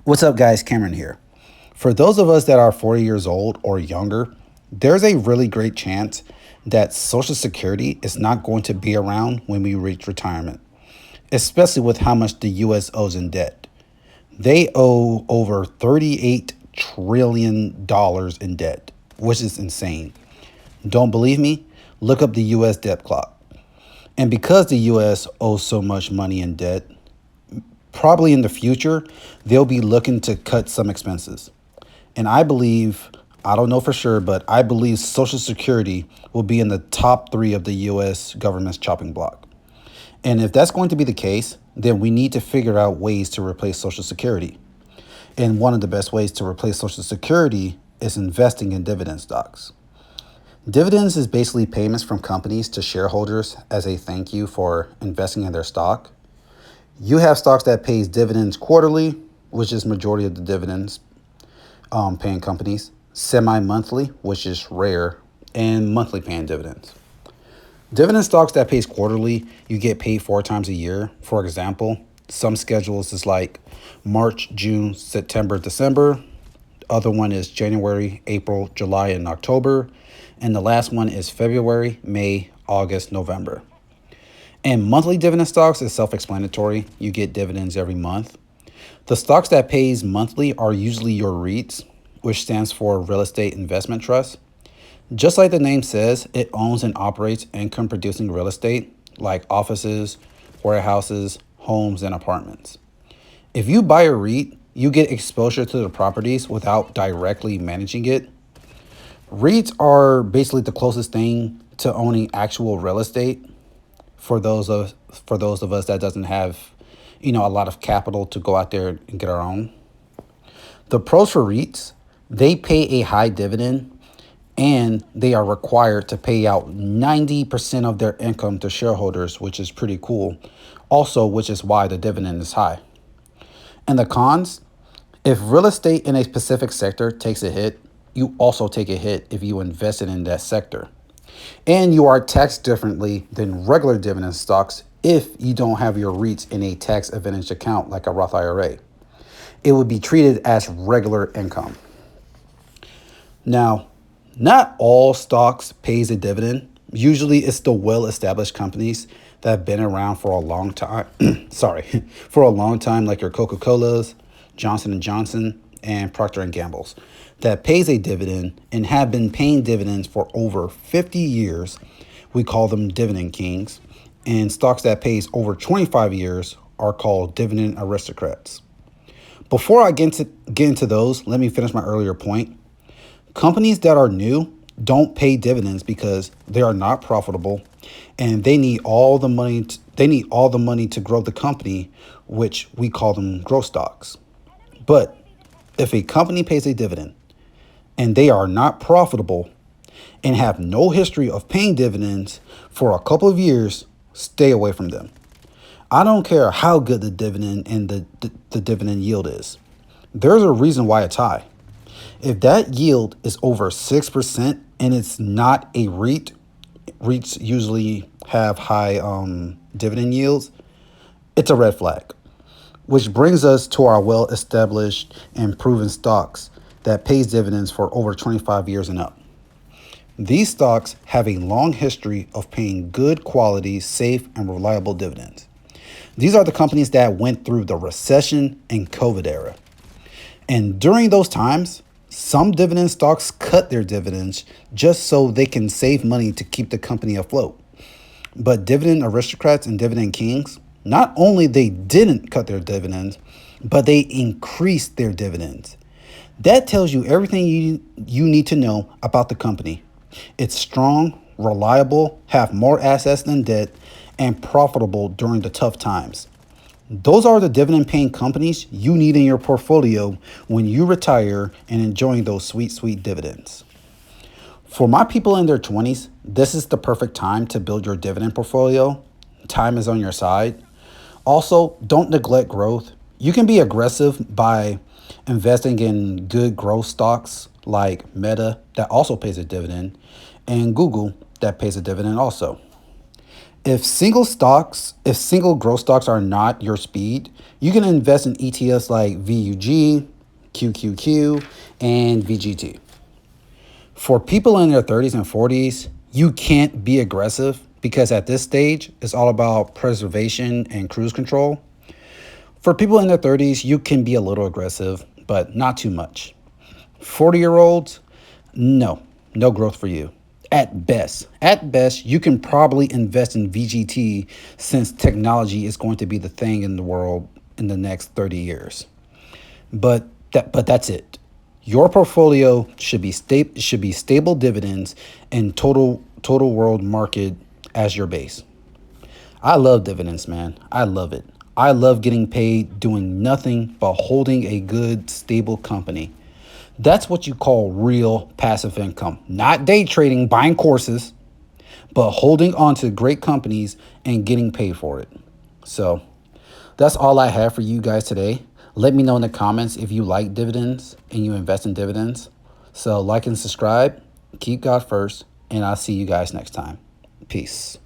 What's up, guys? Cameron here. For those of us that are 40 years old or younger, there's a really great chance that Social Security is not going to be around when we reach retirement, especially with how much the U.S. owes in debt. They owe over $38 trillion in debt, which is insane. Don't believe me? Look up the U.S. debt clock. And because the U.S. owes so much money in debt, probably in the future, they'll be looking to cut some expenses. And I believe, I don't know for sure, but I believe Social Security will be in the top three of the US government's chopping block. And if that's going to be the case, then we need to figure out ways to replace Social Security. And one of the best ways to replace Social Security is investing in dividend stocks. Dividends is basically payments from companies to shareholders as a thank you for investing in their stock. You have stocks that pays dividends quarterly, which is majority of the dividends paying companies, semi-monthly, which is rare, and monthly paying dividends. Dividend stocks that pays quarterly, you get paid 4 times a year. For example, some schedules is like March, June, September, December. Other one is January, April, July, and October. And the last one is February, May, August, November. And monthly dividend stocks is self-explanatory. You get dividends every month. The stocks that pays monthly are usually your REITs, which stands for Real Estate Investment Trust. Just like the name says, it owns and operates income-producing real estate like offices, warehouses, homes, and apartments. If you buy a REIT, you get exposure to the properties without directly managing it. REITs are basically the closest thing to owning actual real estate for those of us that doesn't have, a lot of capital to go out there and get our own. The pros for REITs, they pay a high dividend and they are required to pay out 90% of their income to shareholders, which is pretty cool. Also, which is why the dividend is high. And the cons, if real estate in a specific sector takes a hit, you also take a hit if you invested in that sector. And you are taxed differently than regular dividend stocks if you don't have your REITs in a tax advantage account like a Roth IRA. It would be treated as regular income. Now, not all stocks pays a dividend. Usually it's the well-established companies that have been around for a long time. For a long time, like your Coca-Colas, Johnson & Johnson, and Procter & Gamble's, that pays a dividend and have been paying dividends for over 50 years. We call them dividend kings. And stocks that pays over 25 years are called dividend aristocrats. Before I get into those, let me finish my earlier point. Companies that are new don't pay dividends because they are not profitable and they need all the money to grow the company, which we call them growth stocks. But if a company pays a dividend and they are not profitable and have no history of paying dividends for a couple of years, stay away from them. I don't care how good the dividend and the dividend yield is. There's a reason why it's high. If that yield is over 6% and it's not a REIT, REITs usually have high dividend yields, it's a red flag. Which brings us to our well-established and proven stocks that pays dividends for over 25 years and up. These stocks have a long history of paying good quality, safe, and reliable dividends. These are the companies that went through the recession and COVID era. And during those times, some dividend stocks cut their dividends just so they can save money to keep the company afloat. But dividend aristocrats and dividend kings, not only they didn't cut their dividends, but they increased their dividends. That tells you everything you need to know about the company. It's strong, reliable, have more assets than debt, and profitable during the tough times. Those are the dividend paying companies you need in your portfolio when you retire and enjoying those sweet, sweet dividends. For my people in their 20s, this is the perfect time to build your dividend portfolio. Time is on your side. Also, don't neglect growth. You can be aggressive by investing in good growth stocks like Meta that also pays a dividend and Google that pays a dividend also. If single growth stocks are not your speed, you can invest in ETFs like VUG, QQQ, and VGT. For people in their 30s and 40s, you can't be aggressive because at this stage, it's all about preservation and cruise control. For people in their 30s, you can be a little aggressive, but not too much. 40-year-olds, no, no growth for you. At best, you can probably invest in VGT since technology is going to be the thing in the world in the next 30 years. But that's it. Your portfolio should be stable dividends and total world market as your base. I love dividends, man. I love it. I love getting paid doing nothing but holding a good, stable company. That's what you call real passive income. Not day trading, buying courses, but holding on to great companies and getting paid for it. So that's all I have for you guys today. Let me know in the comments if you like dividends and you invest in dividends. So like and subscribe, keep God first, and I'll see you guys next time. Peace.